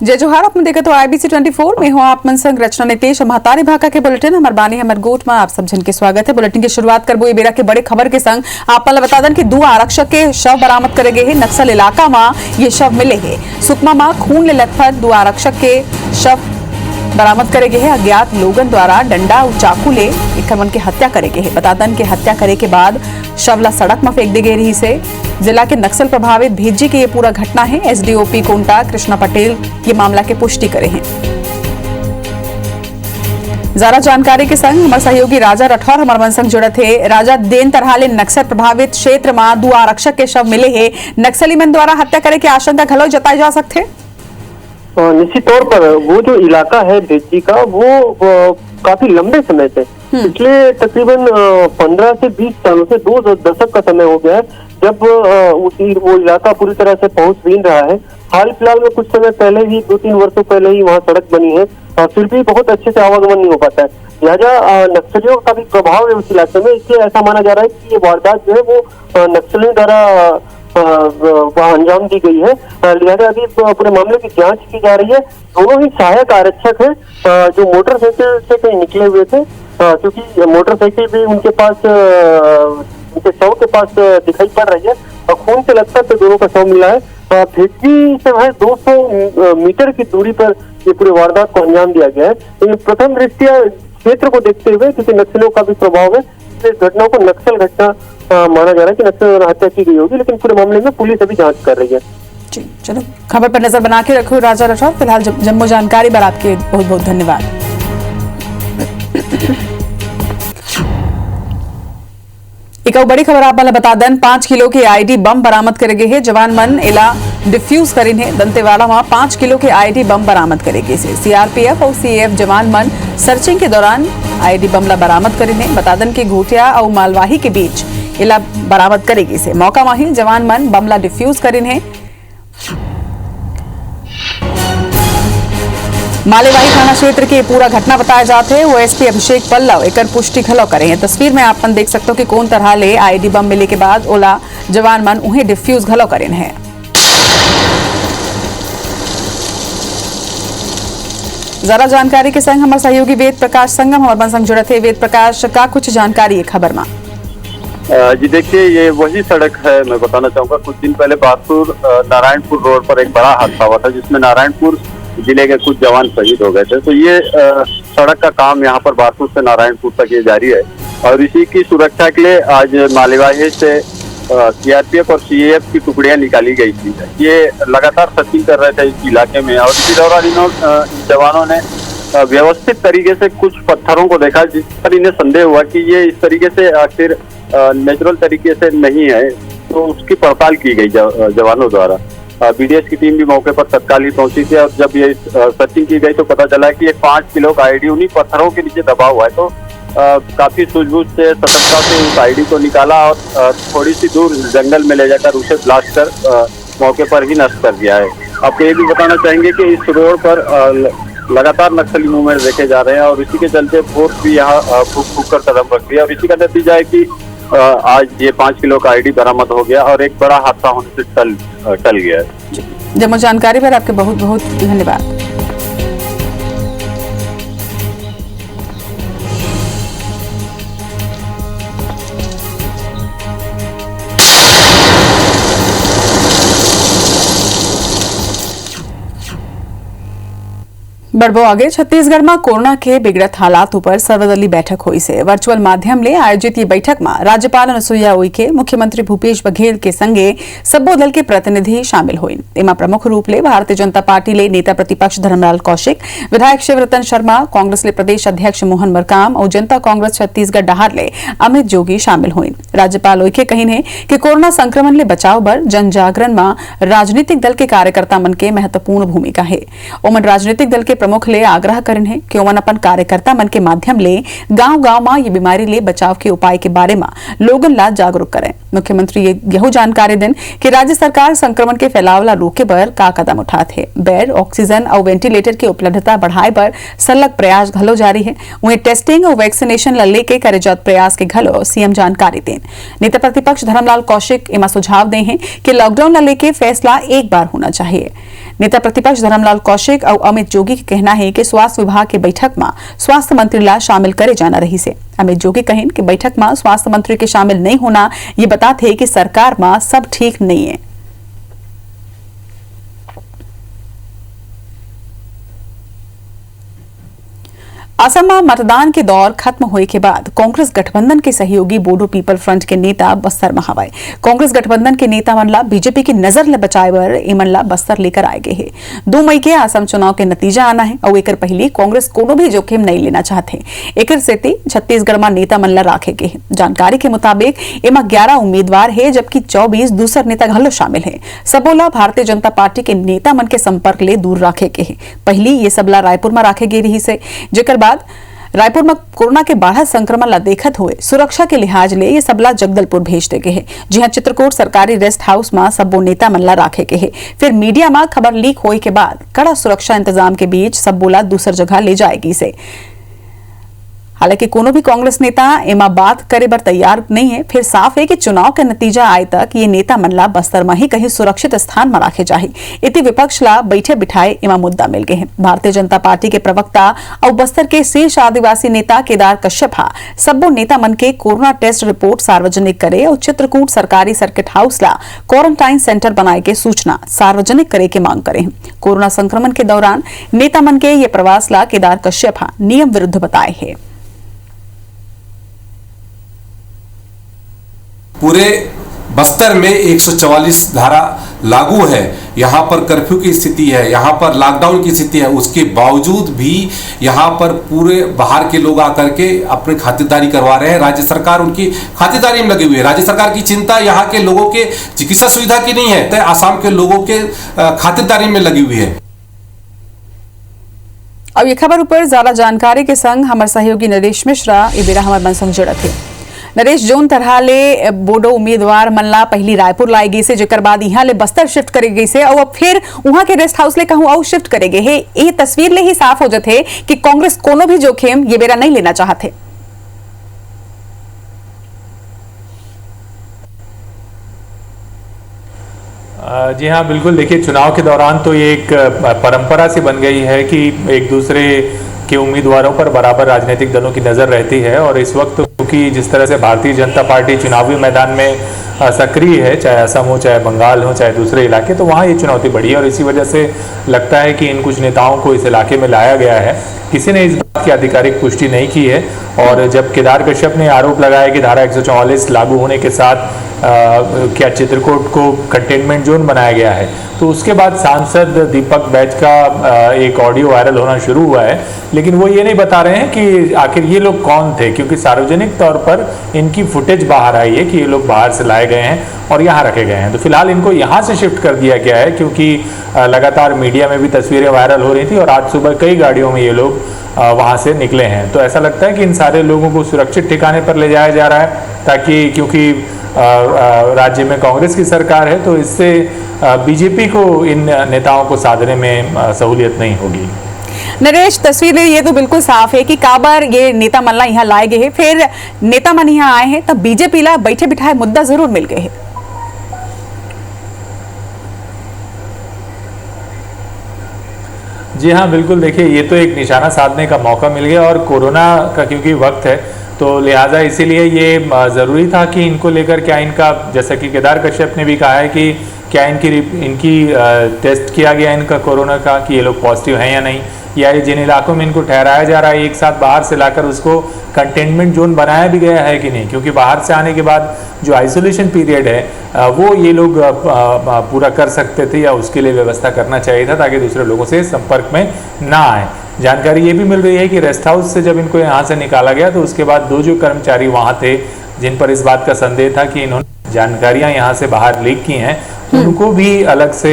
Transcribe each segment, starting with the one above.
जय जोहार। आपने देखा तो IBC 24 में हो आप मन संग रचना नितेश महतारी भाका के बुलेटिन हमार बानी हमर गोट में आप सब जन के स्वागत है। बुलेटिन की शुरुआत करबो ये बेरा के बड़े खबर के संग आप बता दें कि 2 आरक्षक के शव बरामद करे गए हैं। नक्सल इलाका में ये शव मिले हैं। सुकमा में खून ले लथपथ 2 आरक्षक के शव बरामद करे गए हैं। अज्ञात लोगन द्वारा डंडा और चाकू ले एक मन के हत्या करे गए हैं। बता दें कि हत्या करे के बाद शवला सड़क में फेंक दी गई रही से। जिला के नक्सल प्रभावित भेजी के ये पूरा घटना है। SDOP कोंटा कृष्णा पटेल ये मामला के पुष्टि करे हैं। ज्यादा जानकारी के संग हमारे सहयोगी राजा राठौर हमारे मन संग जुड़े थे। राजा, देन तरहाले नक्सल प्रभावित क्षेत्र में 2 आरक्षक के शव मिले हैं। नक्सली मन द्वारा हत्या करे की आशंका घलो जताई जा सकते। निश्चित तौर पर वो जो इलाका है भेजी का वो काफी लंबे समय से पिछले तकरीबन 15 से 20 सालों से 2 दशक का समय हो गया है जब वो इलाका पूरी तरह से पहुंच भी रहा है। हाल फिलहाल में कुछ समय पहले ही 2-3 वर्षों पहले ही वहाँ सड़क बनी है, फिर भी बहुत अच्छे से आवागमन नहीं हो पाता है। लिहाजा नक्सलियों का भी प्रभाव है उस इलाके में। इसलिए ऐसा माना जा रहा है कि ये वारदात जो है वो नक्सलियों द्वारा अंजाम दी गई है। लिहाजा अभी पूरे मामले की जांच की जा रही है। दोनों ही सहायक आरक्षक हैं जो मोटरसाइकिल से कहीं निकले हुए थे, क्योंकि मोटरसाइकिल भी उनके पास उनके शव के पास दिखाई पड़ रही है और खून से लगता तो दोनों का शव मिला है। भेजी से वह 200 मीटर की दूरी पर ये पूरे वारदात को अंजाम दिया गया है। तो प्रथम दृष्टिया क्षेत्र को देखते हुए क्योंकि नक्सलियों का भी प्रभाव है, इस घटना को नक्सल घटना माना जा रहा है कि नक्सल हत्या की गई होगी, लेकिन पूरे मामले में पुलिस अभी जांच कर रही है। जी चलो, खबर पर नजर बना के रखो राजा राठौर। फिलहाल जम्मू जानकारी पर आपके बहुत बहुत धन्यवाद। एक और बड़ी खबर आप वाला बता दें, 5 किलो के आईडी बम बरामद करे गए हैं। जवान मन इला डिफ्यूज करीन है। दंतेवाड़ा में 5 किलो के आईडी बम बरामद करे गए से। CRPF और CAF जवान मन सर्चिंग के दौरान आईडी बमला बरामद करीन है। बता दें कि घोटिया और मालवाही के बीच इला बरामद करेगी से। मौका माही जवान मन बमला डिफ्यूज करीन है। मालेवाही थाना क्षेत्र के पूरा घटना बताया जाते हैं। वो SP अभिषेक पल्लव एक पुष्टि खलो करे हैं। तस्वीर में आप देख सकते हो कि कौन तरह ले आईडी बम मिले के बाद ओला जवान मन उन्हें डिफ्यूज घलो करे हैं। जरा जानकारी के संग हमारे सहयोगी वेद प्रकाश संगम हमारे मन संग जुड़े थे। वेद प्रकाश, का कुछ जानकारी है खबर में? जी देखिए, ये वही सड़क है। मैं बताना चाहूंगा कुछ दिन पहले बारसूर नारायणपुर रोड पर एक बड़ा हादसा हुआ था जिसमें नारायणपुर जिले के कुछ जवान शहीद हो गए थे। तो ये सड़क का काम यहाँ पर बारसूर से नारायणपुर तक ये जारी है और इसी की सुरक्षा के लिए आज मालेवाही से CRPF और CAF की टुकड़ियां निकाली गई थी। ये लगातार सर्चिंग कर रहे थे इस इलाके में और इसी दौरान इन जवानों ने व्यवस्थित तरीके से कुछ पत्थरों को देखा जिस पर इन्हें संदेह हुआ कि ये इस तरीके से आखिर नेचुरल तरीके से नहीं है, तो उसकी पड़ताल की गई जवानों द्वारा। BDS की टीम भी मौके पर तत्काल ही पहुंची थी और जब ये सर्चिंग की गई तो पता चला कि ये 5 किलो का आईडी उन्हीं पत्थरों के नीचे दबा हुआ है। तो काफी सूझबूझ से सतर्कता से उस आईडी को निकाला और थोड़ी सी दूर जंगल में ले जाकर उसे ब्लास्ट कर मौके पर ही नष्ट कर दिया है। आपको ये भी बताना चाहेंगे कि इस रोड पर लगातार नक्सली मूवमेंट देखे जा रहे हैं और इसी के चलते फोर्स भी यहाँ फूक कर कदम रख दिया और इसी का नतीजा है कि आज ये 5 किलो का आईडी बरामद हो गया और एक बड़ा हादसा होने से टल गया है। जम्मू जानकारी पर आपके बहुत बहुत धन्यवाद। बढ़बो आगे, छत्तीसगढ़ में कोरोना के बिगड़त हालात पर सर्वदलीय बैठक हुई से। वर्चुअल माध्यम ले आयोजित ये बैठक में राज्यपाल अनुसुईया उइके, मुख्यमंत्री भूपेश बघेल के संगे सब्बो दल के प्रतिनिधि शामिल हुए। इमा प्रमुख रूप ले भारतीय जनता पार्टी ले नेता प्रतिपक्ष धर्मलाल कौशिक, विधायक शिवरतन शर्मा, कांग्रेस ले प्रदेश अध्यक्ष मोहन मरकाम और जनता कांग्रेस छत्तीसगढ़ डहार ले अमित जोगी शामिल हुए। राज्यपाल उइके कहीन है कि कोरोना संक्रमण ले बचाव बर जन जागरण में राजनीतिक दल के कार्यकर्ता मन के महत्वपूर्ण भूमिका है। ओमन राजनीतिक दल के प्रमुख ले आग्रह करन है कि ओमन अपन कार्यकर्ता मन के माध्यम ले गांव-गांव में ये बीमारी ले बचाव के उपाय के बारे में लोगन ला जागरूक करें। मुख्यमंत्री यह जानकारी दें कि राज्य सरकार संक्रमण के फैलाव ला रोके बर का कदम उठात है। बेड, ऑक्सीजन और वेंटिलेटर की उपलब्धता बढ़ाए बर सलग प्रयास घलो जारी है। वहीं टेस्टिंग और वैक्सीनेशन ला लेके करे जात प्रयास के घलो सीएम जानकारी दें। नेता प्रतिपक्ष धर्मलाल कौशिक इमा सुझाव दे हैं कि लॉकडाउन ला लेके फैसला एक बार होना चाहिए। नेता प्रतिपक्ष धर्मलाल कौशिक और अमित जोगी के कहना है कि स्वास्थ्य विभाग के बैठक में स्वास्थ्य मंत्री ला शामिल करे जाना रही से। अमित जोगी कहें कि बैठक में स्वास्थ्य मंत्री के शामिल नहीं होना ये बताते है कि सरकार में सब ठीक नहीं है। असम में मतदान के दौर खत्म होने के बाद कांग्रेस गठबंधन के सहयोगी बोडो पीपल फ्रंट के नेता बस्तर में हवाए। कांग्रेस गठबंधन के नेता मनला बीजेपी की नजर ले बचाए बर इमनला बस्तर लेकर आए गए हैं। 2 मई के असम चुनाव के नतीजा आना है और एक पहले कांग्रेस कोनो भी जोखिम नहीं लेना चाहते। एक सेती छत्तीसगढ़ में नेता मनला राखे गए। जानकारी के मुताबिक इमा 11 उम्मीदवार है जबकि 24 दूसर नेता घलो शामिल है। सबोला भारतीय जनता पार्टी के नेता मन के संपर्क ले दूर राखे गए। पहली ये सबला रायपुर में राखे गए रही से, जेकर बाद रायपुर में कोरोना के बढ़त संक्रमण ला देखत हुए सुरक्षा के लिहाज ले ये सबला जगदलपुर भेज दे गए है। जी हाँ, चित्रकूट सरकारी रेस्ट हाउस में सबो नेता मनला राखे गए है। फिर मीडिया में खबर लीक होने के बाद कड़ा सुरक्षा इंतजाम के बीच सब बोला दूसर जगह ले जाएगी से। हालांकि कोनो भी कांग्रेस नेता एमा बात करे बर तैयार नहीं है। फिर साफ है कि चुनाव का नतीजा आए तक ये नेता मनला बस्तर में ही कहीं सुरक्षित स्थान में राखे जाही। इति विपक्ष ला बैठे बिठाए एमा मुद्दा मिल गए हैं। भारतीय जनता पार्टी के प्रवक्ता और बस्तर के शीर्ष आदिवासी नेता केदार कश्यप सबो नेता मन के कोरोना टेस्ट रिपोर्ट सार्वजनिक करे और चित्रकूट सरकारी सर्किट हाउस ला क्वारंटाइन सेंटर बनाए के सूचना सार्वजनिक करे के मांग करे। कोरोना संक्रमण के दौरान नेता मन के ये प्रवास ला केदार कश्यप नियम विरुद्ध बताए है। पूरे बस्तर में 144 धारा लागू है। यहाँ पर कर्फ्यू की स्थिति है, यहाँ पर लॉकडाउन की स्थिति है। उसके बावजूद भी यहाँ पर पूरे बाहर के लोग आकर के अपनी खातिरदारी करवा रहे हैं। राज्य सरकार उनकी खातिरदारी में लगी हुई है। राज्य सरकार की चिंता यहाँ के लोगों के चिकित्सा सुविधा की नहीं है, तो आसाम के लोगों के खातिरदारी में लगी हुई है। अब ये खबर ऊपर ज्यादा जानकारी के संग हमारे सहयोगी नरेश मिश्रा इबेरा हमारे मन संग जुड़त है। नरेश, जोन तरह ले बोडो उम्मीदवार मनला पहली रायपुर लाई गई से, जेकर बाद यहाँ ले बस्तर शिफ्ट करे गई से और अब फिर वहां के रेस्ट हाउस ले कहूं और शिफ्ट करे गए है। ये तस्वीर ले ही साफ हो जाते कि कांग्रेस कोनो भी जोखिम ये बेरा नहीं लेना चाहते। जी हाँ, बिल्कुल। देखिए, चुनाव के दौरान तो ये एक परंपरा सी बन गई है कि एक दूसरे के उम्मीदवारों पर बराबर राजनीतिक दलों की नज़र रहती है। और इस वक्त क्योंकि जिस तरह से भारतीय जनता पार्टी चुनावी मैदान में सक्रिय है, चाहे असम हो, चाहे बंगाल हो, चाहे दूसरे इलाके, तो वहाँ ये चुनौती बढ़ी है। और इसी वजह से लगता है कि इन कुछ नेताओं को इस इलाके में लाया गया है। किसी ने इस बात की आधिकारिक पुष्टि नहीं की है। और जब केदार कश्यप ने आरोप लगाया कि धारा 144 लागू होने के साथ क्या चित्रकूट को कंटेनमेंट जोन बनाया गया है, तो उसके बाद सांसद दीपक बैज का एक ऑडियो वायरल होना शुरू हुआ है। लेकिन वो ये नहीं बता रहे हैं कि आखिर ये लोग कौन थे, क्योंकि सार्वजनिक तौर पर इनकी फुटेज बाहर आई है कि ये लोग बाहर से लाए गए हैं और यहाँ रखे गए हैं। तो फिलहाल इनको यहाँ से शिफ्ट कर दिया गया है, क्योंकि लगातार मीडिया में भी तस्वीरें वायरल हो रही थी और आज सुबह कई गाड़ियों में ये लोग वहाँ से निकले हैं। तो ऐसा लगता है कि इन सारे लोगों को सुरक्षित ठिकाने पर ले जाया जा रहा है, ताकि क्योंकि राज्य में कांग्रेस की सरकार है, तो इससे बीजेपी को इन नेताओं को साधने में सहूलियत नहीं होगी। नरेश, तस्वीर ये तो बिल्कुल साफ है कि काबर ये नेता मनला यहाँ लाए गए हैं, फिर नेता मन यहाँ आए हैं, तब बीजेपी ला बैठे बिठाए मुद्दा जरूर मिल गए हैं। जी हाँ, बिल्कुल। देखिए, ये तो एक निशाना साधने का मौका मिल गया और कोरोना का क्योंकि वक्त है, तो लिहाजा इसीलिए ये ज़रूरी था कि इनको लेकर क्या इनका, जैसा कि केदार कश्यप ने भी कहा है कि क्या इनकी टेस्ट किया गया इनका कोरोना का कि ये लोग पॉजिटिव हैं या नहीं, या जिन इलाकों में इनको ठहराया जा रहा है एक साथ बाहर से लाकर उसको कंटेनमेंट जोन बनाया भी गया है कि नहीं, क्योंकि बाहर से आने के बाद जो आइसोलेशन पीरियड है वो ये लोग पूरा कर सकते थे या उसके लिए व्यवस्था करना चाहिए था, ताकि दूसरे लोगों से संपर्क में ना आए। जानकारी ये भी मिल रही है कि रेस्ट हाउस से जब इनको यहाँ से निकाला गया तो उसके बाद 2 जो कर्मचारी वहाँ थे, जिन पर इस बात का संदेह था कि इन्होंने जानकारियाँ यहाँ से बाहर लीक की हैं, उनको भी अलग से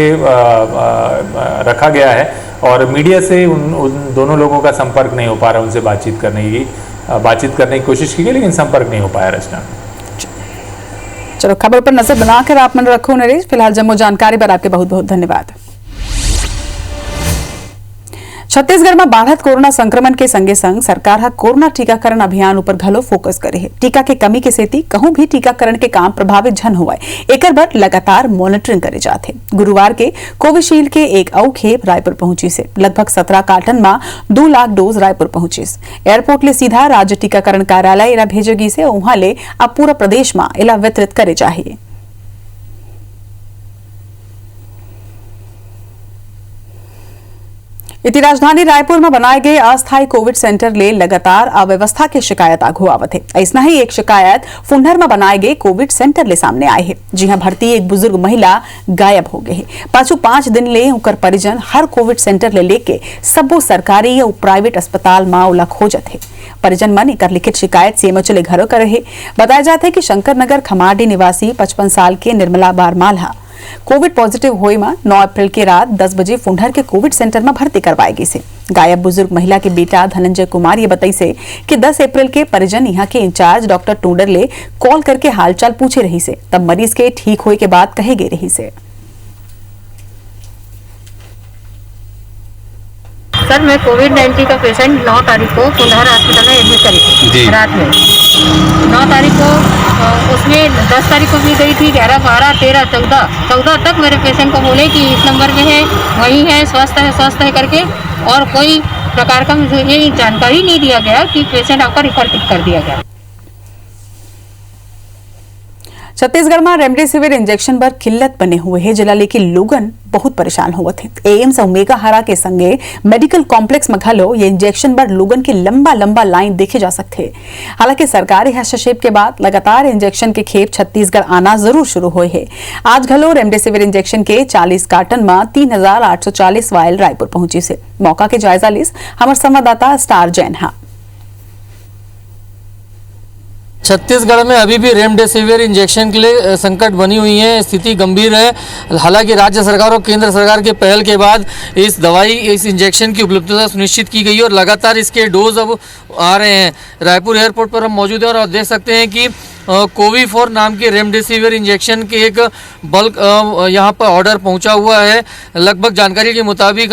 रखा गया है और मीडिया से उन दोनों लोगों का संपर्क नहीं हो पा रहा। उनसे बातचीत करने की कोशिश की गई, लेकिन संपर्क नहीं हो पाया। रचना, चलो खबर पर नजर बनाकर आप मन रखो नरेश। फिलहाल जम्मू जानकारी पर आपके बहुत बहुत धन्यवाद। छत्तीसगढ़ में बढ़त कोरोना संक्रमण के संगे संग सरकार हा कोरोना टीकाकरण अभियान ऊपर घलो फोकस करे है। टीका के कमी के सेती कहूं भी टीकाकरण के काम प्रभावित झन होवय, एकर बर लगातार मॉनिटरिंग करे जाथे। गुरुवार के कोविशील्ड के एक अउ खेप रायपुर पहुंची से लगभग 17 कार्टन में 2 लाख डोज रायपुर पहुंचिस। एयरपोर्ट ले सीधा राज्य टीकाकरण कार्यालय एला भेजे गी से उहां ले अब पूरा प्रदेश में एला वितरित करे चाहिए। इति राजधानी रायपुर में बनाए गए अस्थायी कोविड सेंटर ले लगातार अव्यवस्था की शिकायत आगू आवत है। ऐसा ही एक शिकायत फुंडर में बनाए गए कोविड सेंटर ले सामने आए है, जहां भर्ती एक बुजुर्ग महिला गायब हो गई है। पाछू 5 दिन ले उनकर परिजन हर कोविड सेंटर ले लेके सबो सरकारी या प्राइवेट अस्पताल में ओला खोजत है। परिजन मन एकर लिखित शिकायत सीएमएचओ ले घरों कर रहे। बताया जाता है कि शंकर नगर खमाडी निवासी 55 साल के निर्मला बारमाला कोविड पॉजिटिव हुए में 9 अप्रैल की रात 10 बजे फुंडर के कोविड सेंटर में भर्ती करवाएगी से। गायब बुजुर्ग महिला के बेटा धनंजय कुमार ये बताई से कि 10 अप्रैल के परिजन यहाँ के इंचार्ज डॉक्टर टूडर ले कॉल करके हालचाल पूछे रही से, तब मरीज के ठीक हुए के बाद कहे गए रही से। सर, मैं कोविड-19 का पेशेंट 9 तारीख को फुंडहर हॉस्पिटल में एडमिट करी थी रात में। 9 तारीख को उसमें 10 तारीख को भी गई थी, 11, 12, 13, 14 तक मेरे पेशेंट को बोले कि इस नंबर में है, वही है, स्वस्थ है करके, और कोई प्रकार का मुझे ये जानकारी नहीं दिया गया कि पेशेंट आपका रिफर कर दिया गया। छत्तीसगढ़ में रेमडेसिविर इंजेक्शन पर किल्लत बने हुए है, जिला लेके लोगन बहुत परेशान हुए थे। एम्स और मेगा हारा के संगे मेडिकल कॉम्प्लेक्स में घलो ये इंजेक्शन पर लोगन की लंबा लाइन देखे जा सकते। हालांकि सरकारी हस्तक्षेप के बाद लगातार इंजेक्शन के खेप छत्तीसगढ़ आना जरूर शुरू हुए है। आज घलो रेमडेसिविर इंजेक्शन के 40 कार्टन में 3840 वायल रायपुर पहुंची से। मौका के जायजा लिस हमारे संवाददाता स्टार जैन हा। छत्तीसगढ़ में अभी भी रेमडेसिविर इंजेक्शन के लिए संकट बनी हुई है, स्थिति गंभीर है। हालांकि राज्य सरकार और केंद्र सरकार के पहल के बाद इस इंजेक्शन की उपलब्धता सुनिश्चित की गई है और लगातार इसके डोज अब आ रहे हैं। रायपुर एयरपोर्ट पर हम मौजूद हैं और देख सकते हैं कि कोवी4 नाम के रेमडेसिविर इंजेक्शन के एक बल्क यहाँ पर ऑर्डर पहुँचा हुआ है। लगभग जानकारी के मुताबिक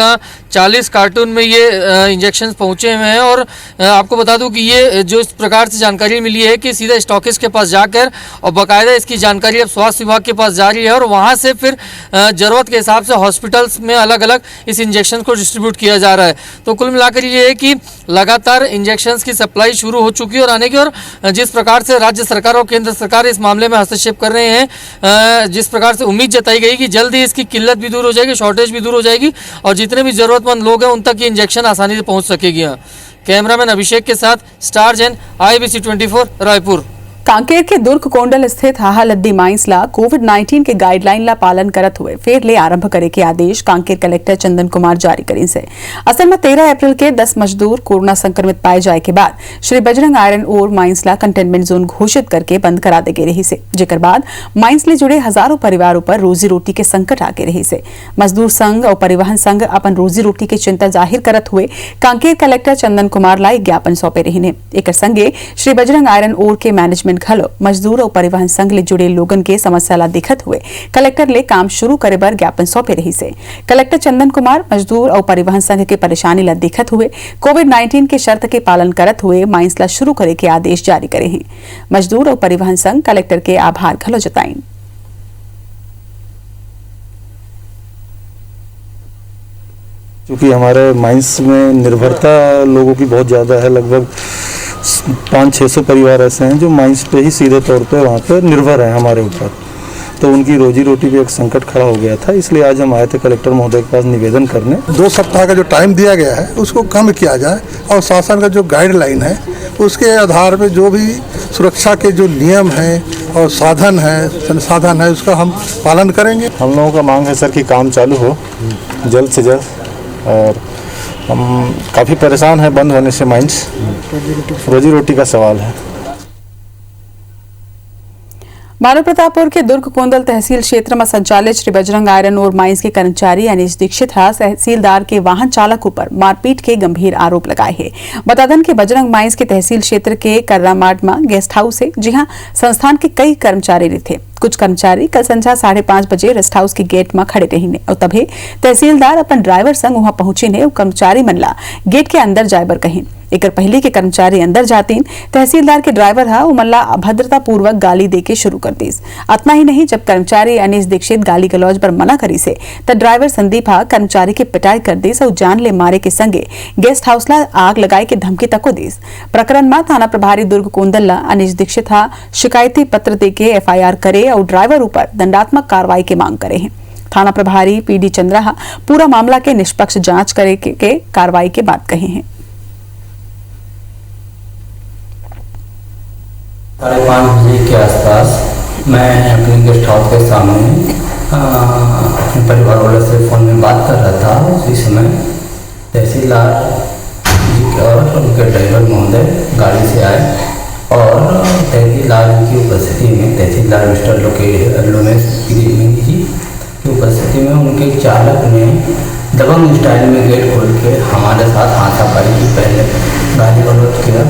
40 कार्टून में ये इंजेक्शन पहुँचे हुए हैं। और आपको बता दूं कि ये जो इस प्रकार से जानकारी मिली है कि सीधा स्टॉकिस्ट के पास जाकर और बाकायदा इसकी जानकारी अब स्वास्थ्य विभाग के पास जा रही है और वहाँ से फिर ज़रूरत के हिसाब से हॉस्पिटल्स में अलग अलग इस इंजेक्शन को डिस्ट्रीब्यूट किया जा रहा है। तो कुल मिलाकर ये है कि लगातार इंजेक्शंस की सप्लाई शुरू हो चुकी है और आने की, और जिस प्रकार से राज्य सरकार और केंद्र सरकार इस मामले में हस्तक्षेप कर रहे हैं, जिस प्रकार से उम्मीद जताई गई कि जल्द ही इसकी किल्लत भी दूर हो जाएगी, शॉर्टेज भी दूर हो जाएगी और जितने भी जरूरतमंद लोग हैं उन तक ये इंजेक्शन आसानी से पहुंच सकेगी। कैमरामैन अभिषेक के साथ स्टार जैन, IBC 24 रायपुर। कांकेर के दुर्ग कोंडल स्थित हाहालद्दी माइंस ला कोविड-19 के गाइडलाइन ला पालन करत हुए फिर ले आरंभ करे के आदेश कांकेर कलेक्टर चंदन कुमार जारी करी से। असल में 13 अप्रैल के 10 मजदूर कोरोना संक्रमित पाए जाए के बाद Shri Bajrang iron ore mines ला कंटेनमेंट जोन घोषित करके बंद करा दे गए रही से, जेकर बाद माइंस ले जुड़े हजारों परिवारों पर रोजी रोटी के संकट आगे रही से। मजदूर संघ और परिवहन संघ अपन रोजी रोटी की चिंता जाहिर करत हुए कांकेर कलेक्टर चंदन कुमार ला ज्ञापन सौंपे रही ने। एक संगे श्री बजरंग आयरन ओर के मैनेजमेंट घलो मजदूर और परिवहन संघ ले जुड़े लोगन के समस्या ला देखत हुए कलेक्टर ले काम शुरू करे बर ज्ञापन सौंपे रही से। कलेक्टर चंदन कुमार मजदूर और परिवहन संघ के परेशानी ला देखत हुए कोविड-19 के शर्त के पालन करत हुए माइंस ला शुरू करे के आदेश जारी करे हैं। मजदूर और परिवहन संघ कलेक्टर के आभार घलो जताइन। क्योंकि हमारे माइंस में निर्भरता लोगों की बहुत ज़्यादा है, लगभग 500-600 परिवार ऐसे हैं जो माइंस पे ही सीधे तौर पे वहाँ पे निर्भर हैं हमारे ऊपर। तो उनकी रोजी रोटी पे एक संकट खड़ा हो गया था, इसलिए आज हम आए थे कलेक्टर महोदय के पास निवेदन करने। 2 सप्ताह का जो टाइम दिया गया है उसको कम किया जाए और शासन का जो गाइडलाइन है उसके आधार पे जो भी सुरक्षा के जो नियम हैं और साधन है, संसाधन है, उसका हम पालन करेंगे। हम लोगों का मांग है सर कि काम चालू हो जल्द से जल्द, और हम काफ़ी परेशान हैं बंद होने से। माइंस रोजी रोटी का सवाल है। मानव प्रतापपुर के दुर्ग कोंदल तहसील क्षेत्र में संचालित श्री बजरंग आयरन और माइंस के कर्मचारी अनिश दीक्षित तहसीलदार के वाहन चालक ऊपर मारपीट के गंभीर आरोप लगाए हैं। बता दें कि बजरंग माइंस के तहसील क्षेत्र के कर्रामाट में गेस्ट हाउस है, जहां संस्थान के कई कर्मचारी थे। कुछ कर्मचारी कल संझा 5:30 बजे रेस्ट हाउस के गेट में खड़े रही और तभी तहसीलदार अपन ड्राइवर संग वहां पहुंची ने कर्मचारी मनला गेट के अंदर जाए बर कहीं। एक पहले के कर्मचारी अंदर जातीन, तहसीलदार के ड्राइवर हा उमल्ला अभद्रता पूर्वक गाली देके शुरू कर दीस। अतना ही नहीं, जब कर्मचारी अनीस दीक्षित गाली गलौज पर मना करी से तब ड्राइवर संदीप हा कर्मचारी के पिटाई कर दीस और जान ले मारे के संगे गेस्ट हाउस ला आग लगाए के धमकी तको दीस। प्रकरण में थाना प्रभारी दुर्ग कोंदल्ला अनीस दीक्षित हा शिकायती पत्र देके FIR करे और ड्राइवर ऊपर दंडात्मक कार्रवाई की मांग करे हैं। थाना प्रभारी PD चंद्रा पूरा मामला के निष्पक्ष जांच करे के कार्रवाई के बात कहे हैं। 5:30 बजे के आसपास मैं अपने गेस्ट हाउस के सामने अपने परिवार वालों से फ़ोन में बात कर रहा था। उसी समय तहसीलदार जी और उनके ड्राइवर महोदय गाड़ी से आए और तहसीलदार की उपस्थिति में तहसीलदार मिस्टर लोमेश गिरी जी की उपस्थिति में उनके चालक ने दबंग स्टाइल में गेट खोल के हमारे साथ हाथापाई की पहले गाली गलौज किया।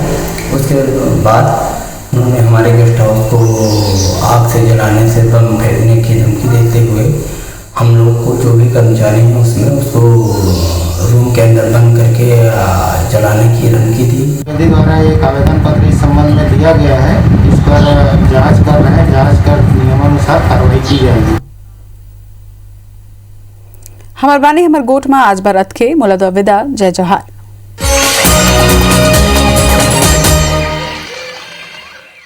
उसके बाद उन्होंने हमारे गेस्ट हाउस को आग से जलाने से बम फेंकने की धमकी देते हुए हम लोग को जो भी कर्मचारी हैं उसमें उसको रूम के अंदर बंद करके जलाने की धमकी दी। मेरे द्वारा एक आवेदन पत्र इस संबंध में दिया गया है, इस पर जांच कर रहे हैं, जांच कर नियमानुसार कार्रवाई की जाएगी। हमार बानी हमार गोठ में आज बार रथ के मुला विदा। जय जोहार।